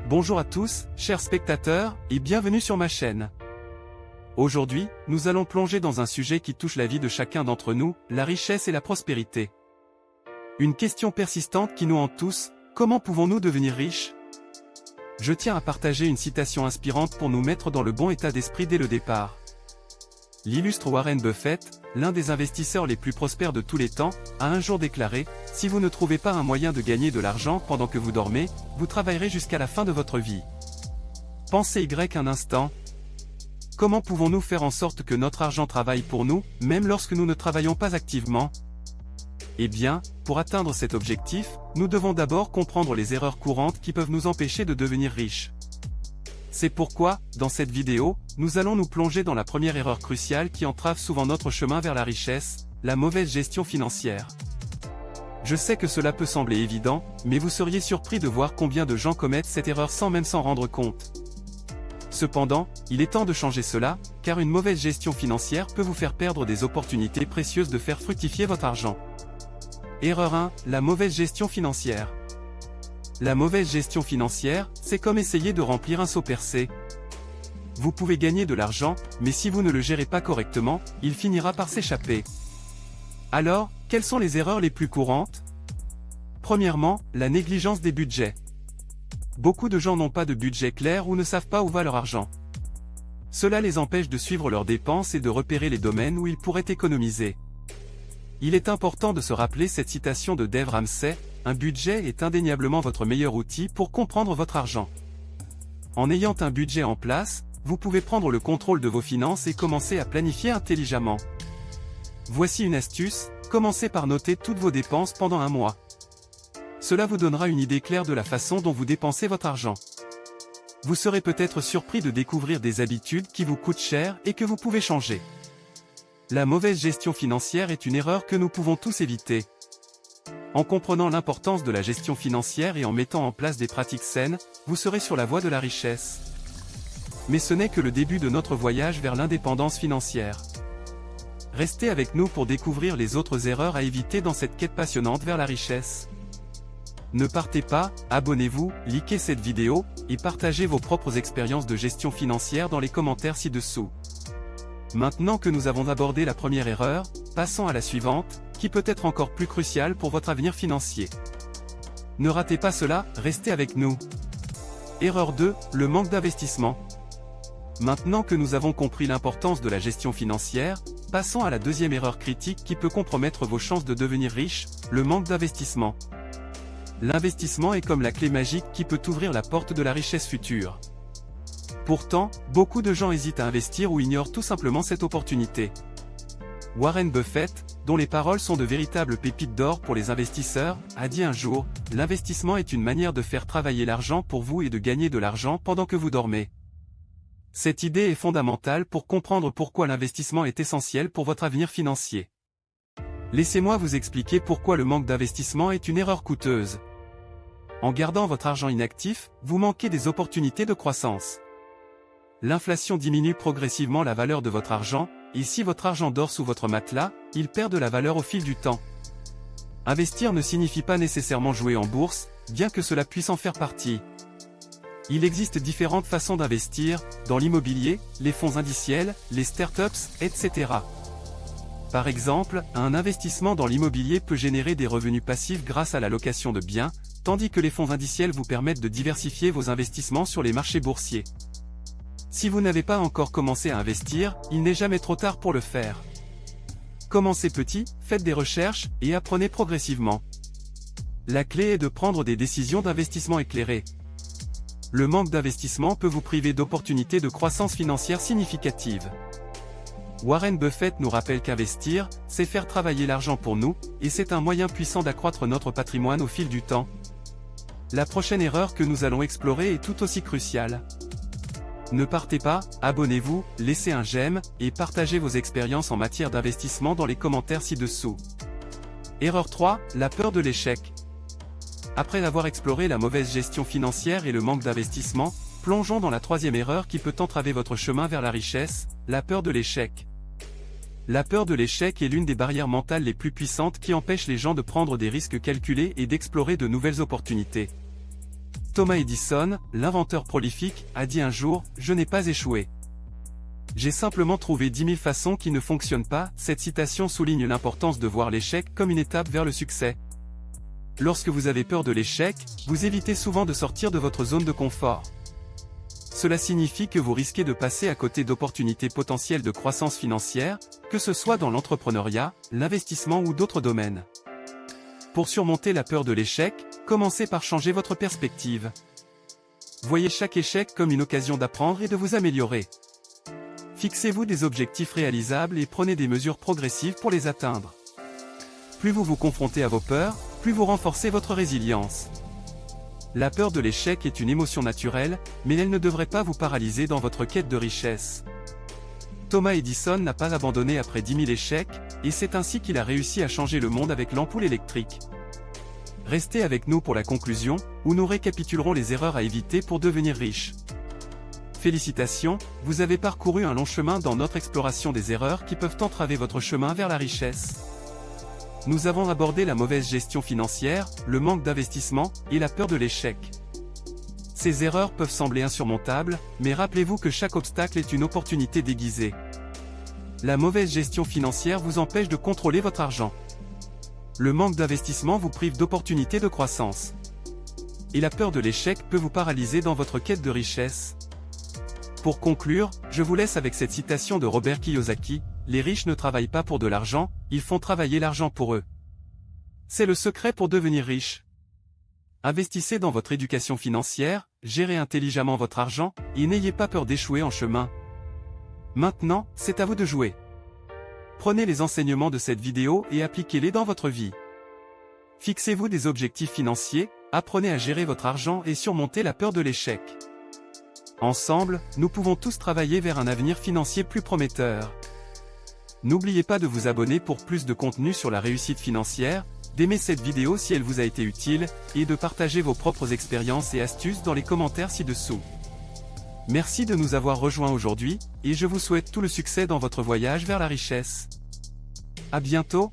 Bonjour à tous, chers spectateurs, et bienvenue sur ma chaîne. Aujourd'hui, nous allons plonger dans un sujet qui touche la vie de chacun d'entre nous, la richesse et la prospérité. Une question persistante qui nous hante tous, comment pouvons-nous devenir riches? Je tiens à partager une citation inspirante pour nous mettre dans le bon état d'esprit dès le départ. L'illustre Warren Buffett, l'un des investisseurs les plus prospères de tous les temps, a un jour déclaré « Si vous ne trouvez pas un moyen de gagner de l'argent pendant que vous dormez, vous travaillerez jusqu'à la fin de votre vie. » Pensez un instant. Comment pouvons-nous faire en sorte que notre argent travaille pour nous, même lorsque nous ne travaillons pas activement? Eh bien, pour atteindre cet objectif, nous devons d'abord comprendre les erreurs courantes qui peuvent nous empêcher de devenir riches. C'est pourquoi, dans cette vidéo, nous allons nous plonger dans la première erreur cruciale qui entrave souvent notre chemin vers la richesse, la mauvaise gestion financière. Je sais que cela peut sembler évident, mais vous seriez surpris de voir combien de gens commettent cette erreur sans même s'en rendre compte. Cependant, il est temps de changer cela, car une mauvaise gestion financière peut vous faire perdre des opportunités précieuses de faire fructifier votre argent. Erreur 1, la mauvaise gestion financière. La mauvaise gestion financière, c'est comme essayer de remplir un seau percé. Vous pouvez gagner de l'argent, mais si vous ne le gérez pas correctement, il finira par s'échapper. Alors, quelles sont les erreurs les plus courantes? Premièrement, la négligence des budgets. Beaucoup de gens n'ont pas de budget clair ou ne savent pas où va leur argent. Cela les empêche de suivre leurs dépenses et de repérer les domaines où ils pourraient économiser. Il est important de se rappeler cette citation de Dave Ramsey, « Un budget est indéniablement votre meilleur outil pour comprendre votre argent. » En ayant un budget en place, vous pouvez prendre le contrôle de vos finances et commencer à planifier intelligemment. Voici une astuce, commencez par noter toutes vos dépenses pendant un mois. Cela vous donnera une idée claire de la façon dont vous dépensez votre argent. Vous serez peut-être surpris de découvrir des habitudes qui vous coûtent cher et que vous pouvez changer. La mauvaise gestion financière est une erreur que nous pouvons tous éviter. En comprenant l'importance de la gestion financière et en mettant en place des pratiques saines, vous serez sur la voie de la richesse. Mais ce n'est que le début de notre voyage vers l'indépendance financière. Restez avec nous pour découvrir les autres erreurs à éviter dans cette quête passionnante vers la richesse. Ne partez pas, abonnez-vous, likez cette vidéo, et partagez vos propres expériences de gestion financière dans les commentaires ci-dessous. Maintenant que nous avons abordé la première erreur, passons à la suivante, qui peut être encore plus cruciale pour votre avenir financier. Ne ratez pas cela, restez avec nous. Erreur 2, le manque d'investissement. Maintenant que nous avons compris l'importance de la gestion financière, passons à la deuxième erreur critique qui peut compromettre vos chances de devenir riche, le manque d'investissement. L'investissement est comme la clé magique qui peut ouvrir la porte de la richesse future. Pourtant, beaucoup de gens hésitent à investir ou ignorent tout simplement cette opportunité. Warren Buffett, dont les paroles sont de véritables pépites d'or pour les investisseurs, a dit un jour, « L'investissement est une manière de faire travailler l'argent pour vous et de gagner de l'argent pendant que vous dormez. » Cette idée est fondamentale pour comprendre pourquoi l'investissement est essentiel pour votre avenir financier. Laissez-moi vous expliquer pourquoi le manque d'investissement est une erreur coûteuse. En gardant votre argent inactif, vous manquez des opportunités de croissance. L'inflation diminue progressivement la valeur de votre argent, et si votre argent dort sous votre matelas, il perd de la valeur au fil du temps. Investir ne signifie pas nécessairement jouer en bourse, bien que cela puisse en faire partie. Il existe différentes façons d'investir, dans l'immobilier, les fonds indiciels, les startups, etc. Par exemple, un investissement dans l'immobilier peut générer des revenus passifs grâce à la location de biens, tandis que les fonds indiciels vous permettent de diversifier vos investissements sur les marchés boursiers. Si vous n'avez pas encore commencé à investir, il n'est jamais trop tard pour le faire. Commencez petit, faites des recherches, et apprenez progressivement. La clé est de prendre des décisions d'investissement éclairées. Le manque d'investissement peut vous priver d'opportunités de croissance financière significatives. Warren Buffett nous rappelle qu'investir, c'est faire travailler l'argent pour nous, et c'est un moyen puissant d'accroître notre patrimoine au fil du temps. La prochaine erreur que nous allons explorer est tout aussi cruciale. Ne partez pas, abonnez-vous, laissez un j'aime, et partagez vos expériences en matière d'investissement dans les commentaires ci-dessous. Erreur 3, la peur de l'échec. Après avoir exploré la mauvaise gestion financière et le manque d'investissement, plongeons dans la troisième erreur qui peut entraver votre chemin vers la richesse, la peur de l'échec. La peur de l'échec est l'une des barrières mentales les plus puissantes qui empêchent les gens de prendre des risques calculés et d'explorer de nouvelles opportunités. Thomas Edison, l'inventeur prolifique, a dit un jour « Je n'ai pas échoué. J'ai simplement trouvé 10 000 façons qui ne fonctionnent pas ». Cette citation souligne l'importance de voir l'échec comme une étape vers le succès. Lorsque vous avez peur de l'échec, vous évitez souvent de sortir de votre zone de confort. Cela signifie que vous risquez de passer à côté d'opportunités potentielles de croissance financière, que ce soit dans l'entrepreneuriat, l'investissement ou d'autres domaines. Pour surmonter la peur de l'échec, commencez par changer votre perspective. Voyez chaque échec comme une occasion d'apprendre et de vous améliorer. Fixez-vous des objectifs réalisables et prenez des mesures progressives pour les atteindre. Plus vous vous confrontez à vos peurs, plus vous renforcez votre résilience. La peur de l'échec est une émotion naturelle, mais elle ne devrait pas vous paralyser dans votre quête de richesse. Thomas Edison n'a pas abandonné après 10 000 échecs, et c'est ainsi qu'il a réussi à changer le monde avec l'ampoule électrique. Restez avec nous pour la conclusion, où nous récapitulerons les erreurs à éviter pour devenir riche. Félicitations, vous avez parcouru un long chemin dans notre exploration des erreurs qui peuvent entraver votre chemin vers la richesse. Nous avons abordé la mauvaise gestion financière, le manque d'investissement, et la peur de l'échec. Ces erreurs peuvent sembler insurmontables, mais rappelez-vous que chaque obstacle est une opportunité déguisée. La mauvaise gestion financière vous empêche de contrôler votre argent. Le manque d'investissement vous prive d'opportunités de croissance. Et la peur de l'échec peut vous paralyser dans votre quête de richesse. Pour conclure, je vous laisse avec cette citation de Robert Kiyosaki, « Les riches ne travaillent pas pour de l'argent, ils font travailler l'argent pour eux. » C'est le secret pour devenir riche. Investissez dans votre éducation financière, gérez intelligemment votre argent, et n'ayez pas peur d'échouer en chemin. Maintenant, c'est à vous de jouer. Prenez les enseignements de cette vidéo et appliquez-les dans votre vie. Fixez-vous des objectifs financiers, apprenez à gérer votre argent et surmontez la peur de l'échec. Ensemble, nous pouvons tous travailler vers un avenir financier plus prometteur. N'oubliez pas de vous abonner pour plus de contenu sur la réussite financière, d'aimer cette vidéo si elle vous a été utile, et de partager vos propres expériences et astuces dans les commentaires ci-dessous. Merci de nous avoir rejoints aujourd'hui, et je vous souhaite tout le succès dans votre voyage vers la richesse. À bientôt.